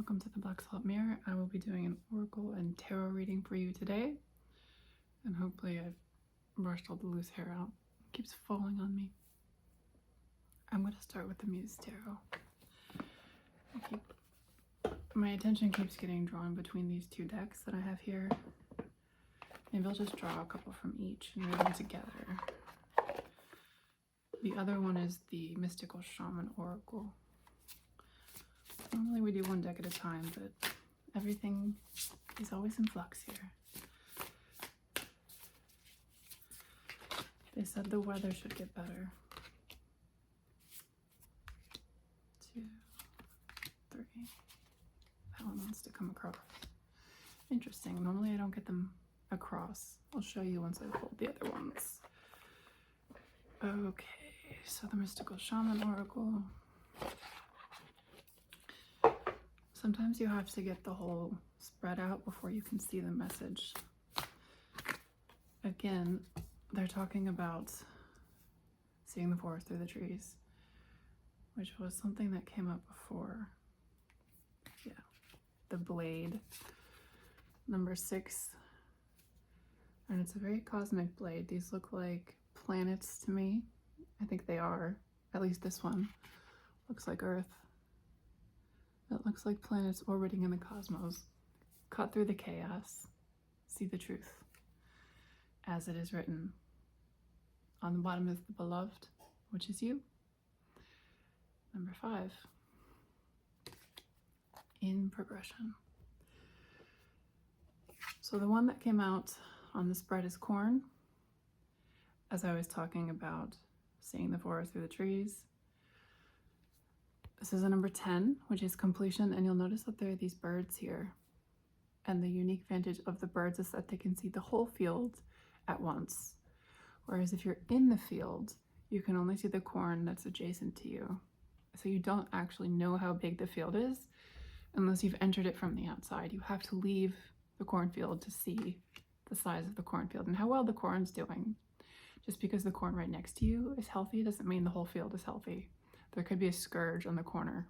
welcome to the Black Salt Mirror. I will be doing an oracle and tarot reading for you today, and hopefully I've brushed all the loose hair out. It keeps falling on me. I'm going to start with the Muse Tarot. My attention keeps getting drawn between these two decks that I have here. Maybe I'll just draw a couple from each and read them together. The other one is the Mystical Shaman Oracle. Normally we do one deck at a time, but everything is always in flux here. They said the weather should get better. 2, 3. That one wants to come across. Interesting. Normally I don't get them across. I'll show you once I hold the other ones. Okay, so the Mystical Shaman Oracle. Sometimes you have to get the whole spread out before you can see the message. Again, they're talking about seeing the forest through the trees, which was something that came up before. Yeah, the blade, number 6. And it's a very cosmic blade. These look like planets to me. I think they are. At least this one looks like Earth. It looks like planets orbiting in the cosmos. Cut through the chaos. See the truth. As it is written. On the bottom is the beloved, which is you. Number 5. In progression. So the one that came out on the spread is corn. As I was talking about seeing the forest through the trees. This is a number 10, which is completion, and you'll notice that there are these birds here. And the unique advantage of the birds is that they can see the whole field at once. Whereas if you're in the field, you can only see the corn that's adjacent to you. So you don't actually know how big the field is unless you've entered it from the outside. You have to leave the cornfield to see the size of the cornfield and how well the corn's doing. Just because the corn right next to you is healthy doesn't mean the whole field is healthy. There could be a scourge on the corner.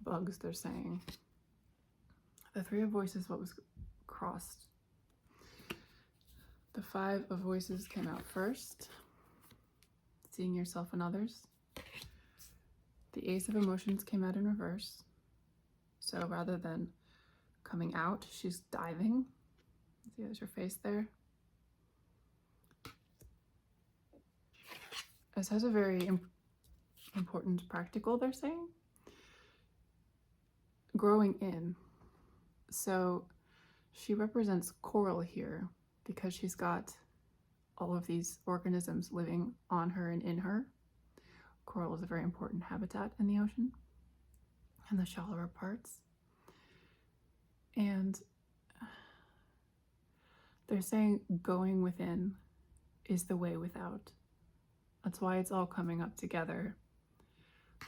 Bugs, they're saying. The 3 of Voices, what was crossed? The 5 of Voices came out first. Seeing yourself and others. The Ace of Emotions came out in reverse. So rather than coming out, she's diving. See, there's her face there. This has a very important practical, they're saying. Growing in. So she represents coral here because she's got all of these organisms living on her and in her. Coral is a very important habitat in the ocean and the shallower parts. And they're saying going within is the way without. That's why it's all coming up together,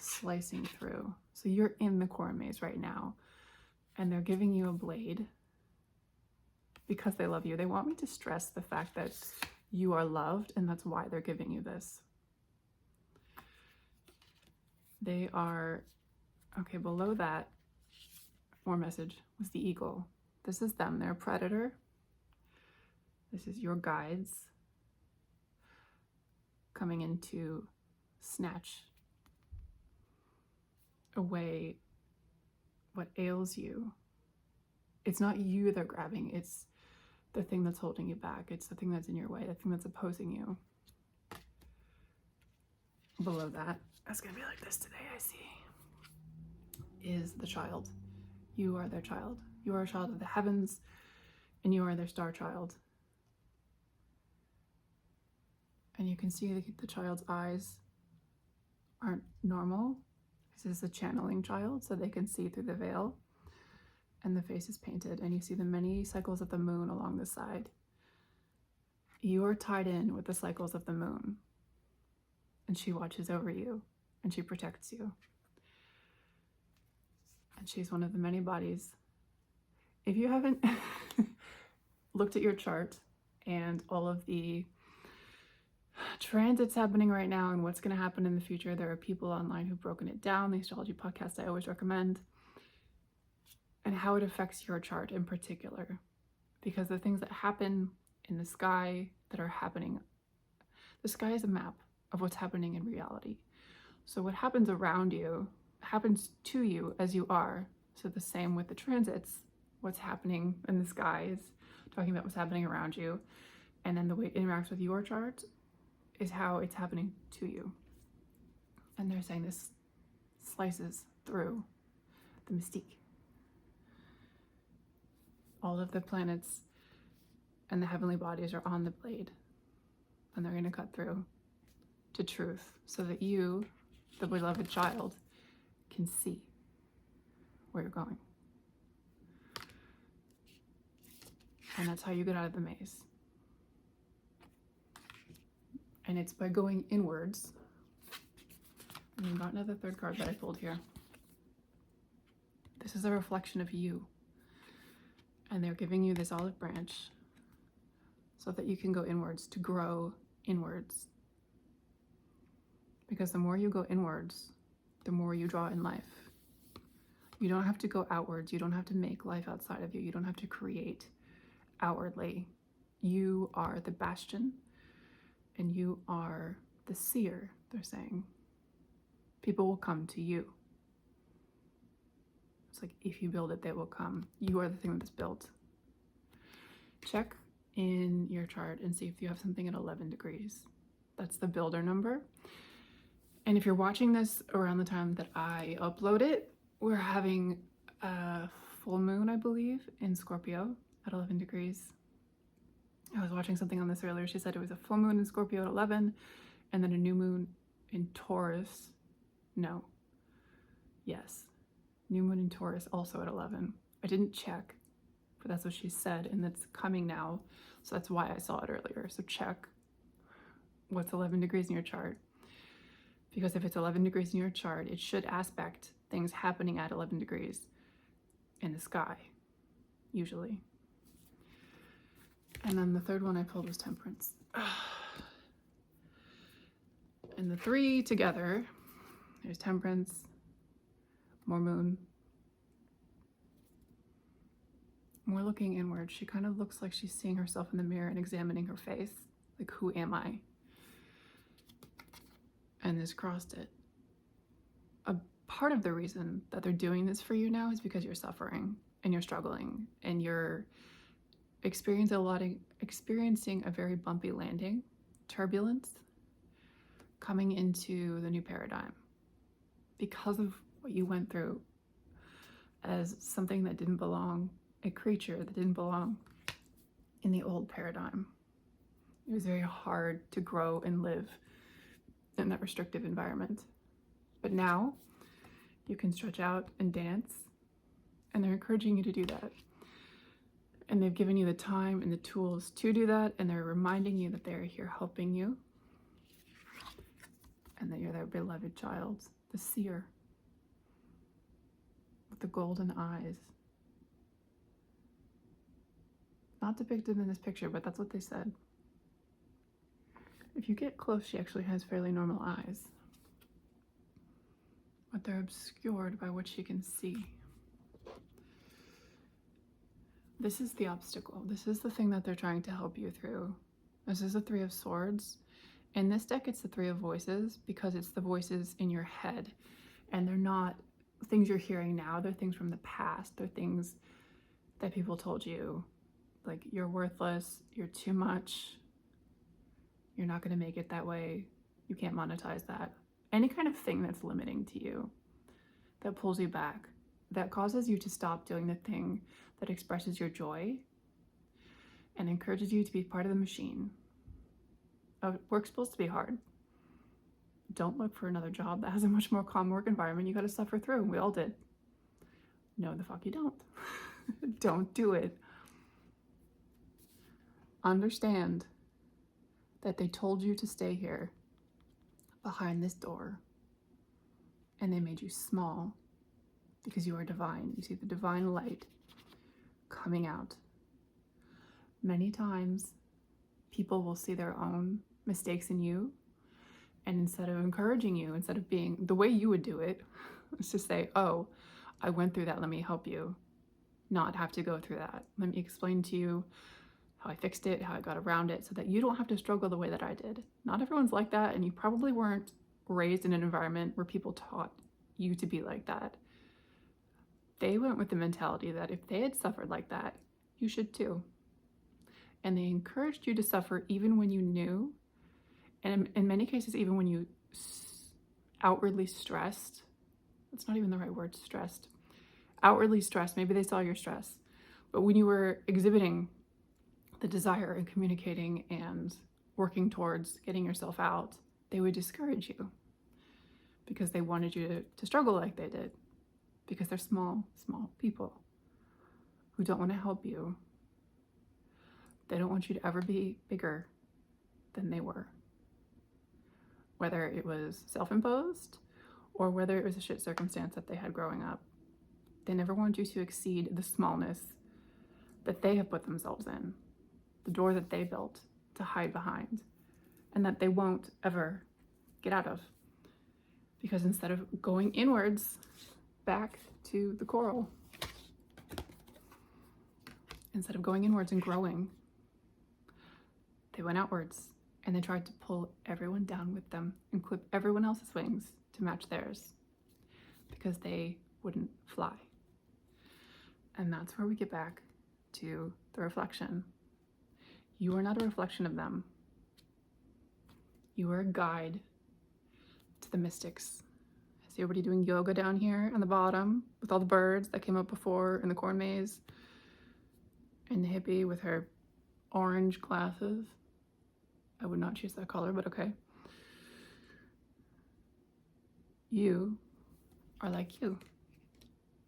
slicing through. So you're in the corn maze right now, and they're giving you a blade because they love you. They want me to stress the fact that you are loved, and that's why they're giving you this. They are, okay, below that, more message, was the eagle. This is them. They're a predator. This is your guides coming in to snatch away what ails you. It's not you they're grabbing, it's the thing that's holding you back. It's the thing that's in your way, the thing that's opposing you. Below that, it's gonna be like this today, I see, is the child. You are their child. You are a child of the heavens, and you are their star child. And you can see the child's eyes aren't normal. This is a channeling child, so they can see through the veil. And the face is painted, and you see the many cycles of the moon along the side. You are tied in with the cycles of the moon. And she watches over you, and she protects you. And she's one of the many bodies. If you haven't looked at your chart and all of the transits happening right now and what's going to happen in the future, there are people online who've broken it down. The astrology podcast I always recommend. and how it affects your chart in particular. Because the things that happen in the sky that are happening, the sky is a map of what's happening in reality. So what happens around you happens to you as you are. So the same with the transits, what's happening in the skies, talking about what's happening around you, and then the way it interacts with your chart is how it's happening to you. And they're saying this slices through the mystique. All of the planets and the heavenly bodies are on the blade, and they're going to cut through to truth so that you, the beloved child, can see where you're going. And that's how you get out of the maze. And it's by going inwards. And we've got another third card that I pulled here. This is a reflection of you. And they're giving you this olive branch so that you can go inwards, to grow inwards. Because the more you go inwards, the more you draw in life. You don't have to go outwards. You don't have to make life outside of you. You don't have to create outwardly. You are the bastion, and you are the seer, they're saying. People will come to you. It's like, if you build it, they will come. You are the thing that's built. Check in your chart and see if you have something at 11 degrees. That's the builder number. And if you're watching this around the time that I upload it, we're having a full moon, I believe, in Scorpio at 11 degrees. I was watching something on this earlier. She said it was a full moon in Scorpio at 11, and then a new moon in Taurus. No. Yes. New moon in Taurus also at 11. I didn't check, but that's what she said, and that's coming now. So that's why I saw it earlier. So check what's 11 degrees in your chart. Because if it's 11 degrees in your chart, it should aspect things happening at 11 degrees in the sky, usually. And then the third one I pulled was Temperance. And the three together, there's Temperance, more moon, more looking inward. She kind of looks like she's seeing herself in the mirror and examining her face. Like, who am I? And this crossed it. A part of the reason that they're doing this for you now is because you're suffering and you're struggling and you're experiencing a very bumpy landing, turbulence, coming into the new paradigm because of what you went through as something that didn't belong, a creature that didn't belong in the old paradigm. It was very hard to grow and live in that restrictive environment. But now you can stretch out and dance, and they're encouraging you to do that. And they've given you the time and the tools to do that, and they're reminding you that they're here helping you, and that you're their beloved child, the seer with the golden eyes. Not depicted in this picture, but that's what they said. If you get close, she actually has fairly normal eyes, but they're obscured by what she can see. This is the obstacle. This is the thing that they're trying to help you through. This is the Three of Swords. In this deck, it's the Three of Voices because it's the voices in your head, and they're not things you're hearing now. They're things from the past. They're things that people told you, like, you're worthless, you're too much, you're not going to make it that way, you can't monetize that. Any kind of thing that's limiting to you, that pulls you back, that causes you to stop doing the thing that expresses your joy and encourages you to be part of the machine. Work's supposed to be hard. Don't look for another job that has a much more calm work environment you got to suffer through. We all did. No, the fuck you don't. Don't do it. Understand that they told you to stay here behind this door, and they made you small because you are divine. You see the divine light coming out. Many times people will see their own mistakes in you, and instead of encouraging you, instead of being the way you would do it, is to say, oh, I went through that, let me help you. not have to go through that. Let me explain to you how I fixed it, how I got around it, so that you don't have to struggle the way that I did. Not everyone's like that, and you probably weren't raised in an environment where people taught you to be like that. They went with the mentality that if they had suffered like that, you should too. And they encouraged you to suffer even when you knew, and in many cases, even when you outwardly stressed. That's not even the right word, stressed. Outwardly stressed, maybe they saw your stress. But when you were exhibiting the desire and communicating and working towards getting yourself out, they would discourage you because they wanted you to struggle like they did, because they're small people who don't want to help you. They don't want you to ever be bigger than they were, whether it was self-imposed or whether it was a shit circumstance that they had growing up. They never want you to exceed the smallness that they have put themselves in, the door that they built to hide behind, and that they won't ever get out of. Because instead of going inwards back to the coral, instead of going inwards and growing, they went outwards and they tried to pull everyone down with them and clip everyone else's wings to match theirs because they wouldn't fly. And that's where we get back to the reflection. You are not a reflection of them. You are a guide to the mystics. I see everybody doing yoga down here on the bottom with all the birds that came up before in the corn maze, and the hippie with her orange glasses. I would not choose that color, but okay. You are like you,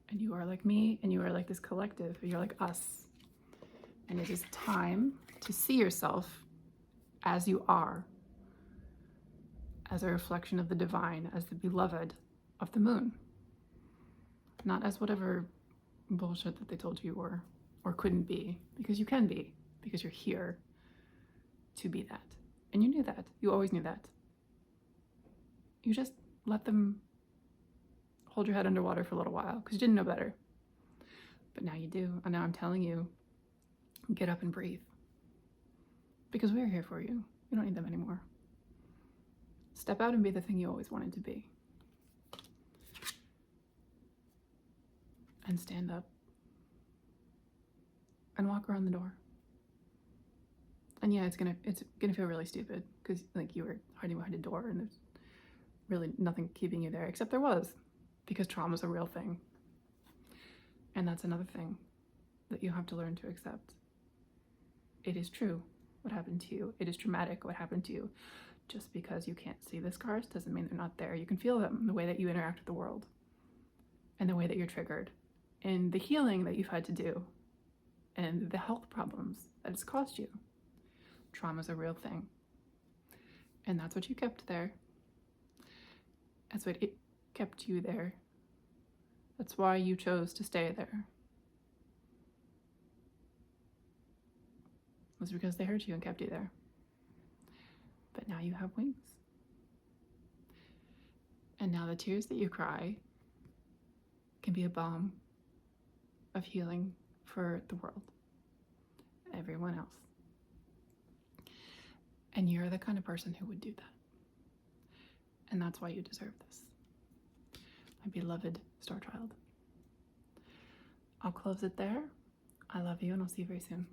and you are like me, and you are like this collective. You're like us. And it is time to see yourself as you are, as a reflection of the divine, as the beloved of the moon, not as whatever bullshit that they told you were or couldn't be, because you can be, because you're here to be that. And you knew that. You always knew that. You just let them hold your head underwater for a little while because you didn't know better. But now you do. And now I'm telling you, get up and breathe. Because we're here for you. You don't need them anymore. Step out and be the thing you always wanted to be. And stand up. And walk around the door. And yeah, it's gonna feel really stupid because like you were hiding behind a door and there's really nothing keeping you there, except there was, because trauma is a real thing. And that's another thing that you have to learn to accept. It is true what happened to you. It is traumatic what happened to you. Just because you can't see the scars doesn't mean they're not there. You can feel them, the way that you interact with the world and the way that you're triggered and the healing that you've had to do and the health problems that it's caused you. Trauma is a real thing. And that's what you kept there. That's what it kept you there. That's why you chose to stay there. It was because they hurt you and kept you there. But now you have wings. And now the tears that you cry can be a balm of healing for the world, everyone else. And you're the kind of person who would do that. And that's why you deserve this. My beloved star child. I'll close it there. I love you and I'll see you very soon.